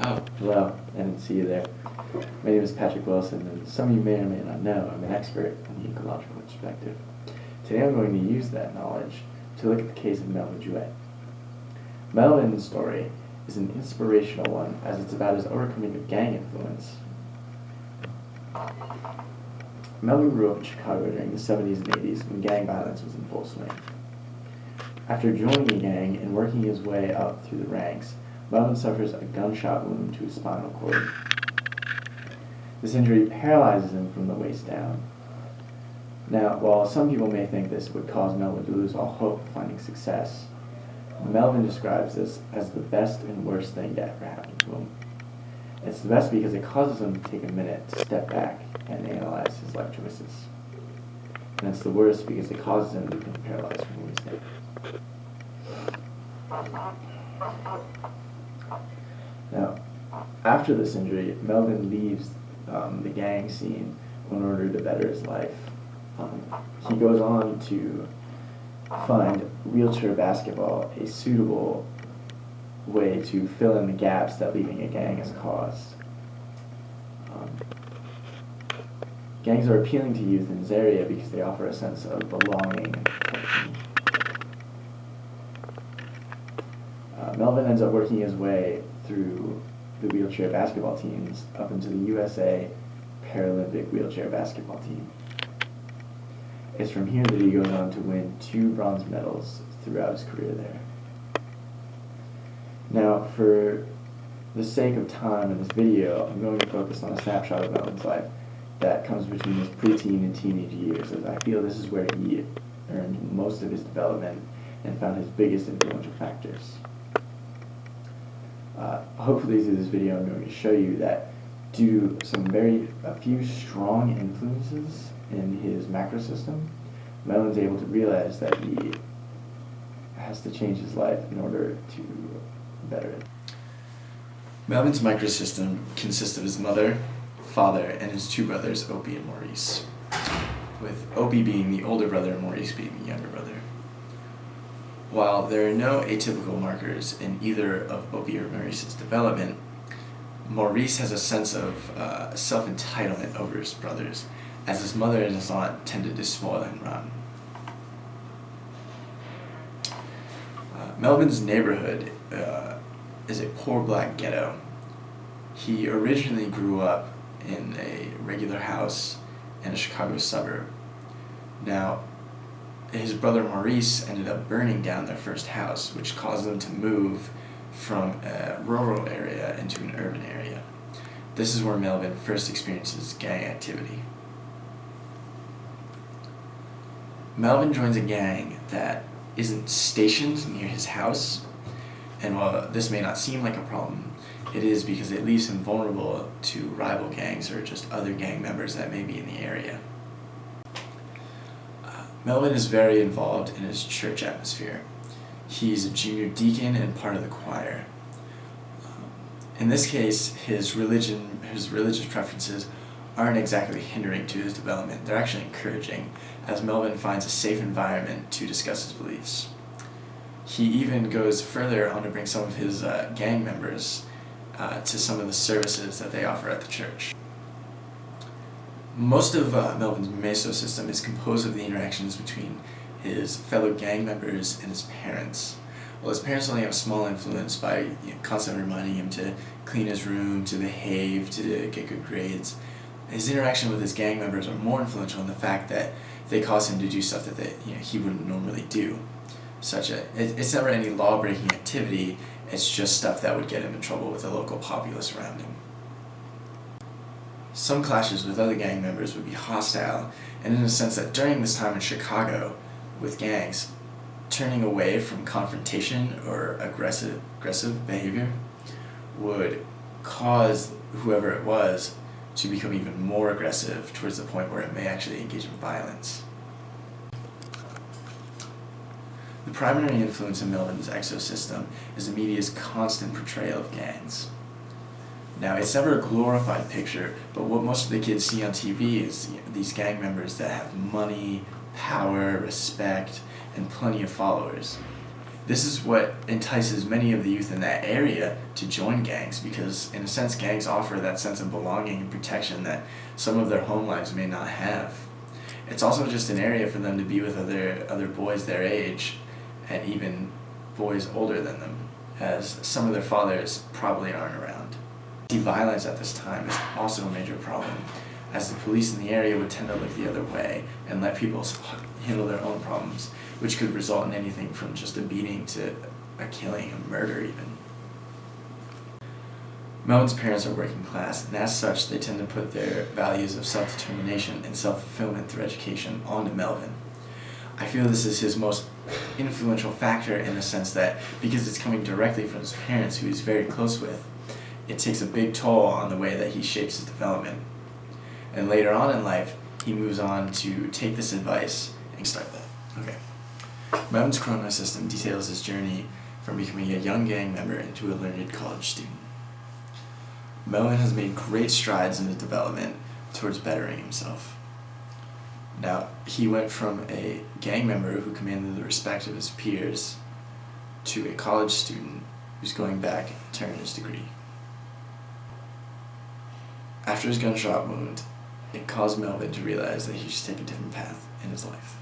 Oh, hello. I didn't see you there. My name is Patrick Wilson, and some of you may or may not know I'm an expert in the ecological perspective. Today I'm going to use that knowledge to look at the case of Melvin Jouet. Melvin's story is an inspirational one, as it's about his overcoming of gang influence. Melvin grew up in Chicago during the 70s and 80s when gang violence was in full swing. After joining a gang and working his way up through the ranks, Melvin suffers a gunshot wound to his spinal cord. This injury paralyzes him from the waist down. Now, while some people may think this would cause Melvin to lose all hope of finding success, Melvin describes this as the best and worst thing to ever happen to him. It's the best because it causes him to take a minute to step back and analyze his life choices. And it's the worst because it causes him to become paralyzed from the waist down. Now, after this injury, Melvin leaves the gang scene in order to better his life. He goes on to find wheelchair basketball a suitable way to fill in the gaps that leaving a gang has caused. Gangs are appealing to youth in his area because they offer a sense of belonging and protection. Melvin ends up working his way through the wheelchair basketball teams up into the USA Paralympic wheelchair basketball team. It's from here that he goes on to win 2 bronze medals throughout his career there. Now, for the sake of time in this video, I'm going to focus on a snapshot of Melvin's life that comes between his preteen and teenage years, as I feel this is where he earned most of his development and found his biggest influential factors. Hopefully through this video I'm going to show you that due to a few strong influences in his macro system, Melvin's able to realize that he has to change his life in order to better it. Melvin's microsystem consists of his mother, father, and his 2 brothers, Opie and Maurice, with Opie being the older brother and Maurice being the younger brother. While there are no atypical markers in either of Opie or Maurice's development, Maurice has a sense of self-entitlement over his brothers, as his mother and his aunt tended to spoil and run. Melvin's neighborhood is a poor black ghetto. He originally grew up in a regular house in a Chicago suburb. Now, his brother Maurice ended up burning down their first house, which caused them to move from a rural area into an urban area. This is where Melvin first experiences gang activity. Melvin joins a gang that isn't stationed near his house, and while this may not seem like a problem, it is because it leaves him vulnerable to rival gangs or just other gang members that may be in the area. Melvin is very involved in his church atmosphere. He's a junior deacon and part of the choir. In this case, his religious preferences aren't exactly hindering to his development. They're actually encouraging, as Melvin finds a safe environment to discuss his beliefs. He even goes further on to bring some of his gang members to some of the services that they offer at the church. Most of Melvin's mesosystem is composed of the interactions between his fellow gang members and his parents. Well, his parents only have a small influence by constantly reminding him to clean his room, to behave, to get good grades. His interaction with his gang members are more influential in the fact that they cause him to do stuff that he wouldn't normally do. It's never any law-breaking activity, it's just stuff that would get him in trouble with the local populace around him. Some clashes with other gang members would be hostile, and in a sense that during this time in Chicago with gangs, turning away from confrontation or aggressive behavior would cause whoever it was to become even more aggressive towards the point where it may actually engage in violence. The primary influence in Melvin's exosystem is the media's constant portrayal of gangs. Now, it's never a glorified picture, but what most of the kids see on TV is these gang members that have money, power, respect, and plenty of followers. This is what entices many of the youth in that area to join gangs, because in a sense gangs offer that sense of belonging and protection that some of their home lives may not have. It's also just an area for them to be with other boys their age, and even boys older than them, as some of their fathers probably aren't around. Violence at this time is also a major problem, as the police in the area would tend to look the other way and let people handle their own problems, which could result in anything from just a beating to a killing, a murder even. Melvin's parents are working class, and as such they tend to put their values of self-determination and self-fulfillment through education onto Melvin. I feel this is his most influential factor, in the sense that because it's coming directly from his parents, who he's very close with, it takes a big toll on the way that he shapes his development. And later on in life, he moves on to take this advice and start that. Okay. Melvin's chrono system details his journey from becoming a young gang member into a learned college student. Melvin has made great strides in his development towards bettering himself. Now, he went from a gang member who commanded the respect of his peers to a college student who's going back to earn his degree. After his gunshot wound, it caused Melvin to realize that he should take a different path in his life.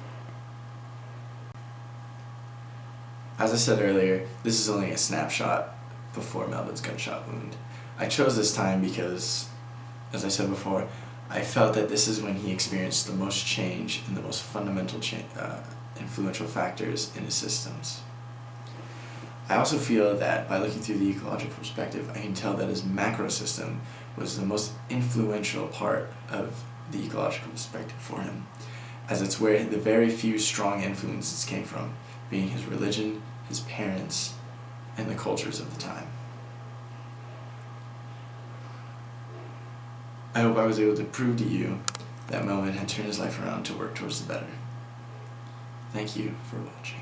As I said earlier, this is only a snapshot before Melvin's gunshot wound. I chose this time because, as I said before, I felt that this is when he experienced the most change and the most fundamental influential factors in his systems. I also feel that by looking through the ecological perspective, I can tell that his macro system was the most influential part of the ecological perspective for him, as it's where the very few strong influences came from, being his religion, his parents, and the cultures of the time. I hope I was able to prove to you that Melvin had turned his life around to work towards the better. Thank you for watching.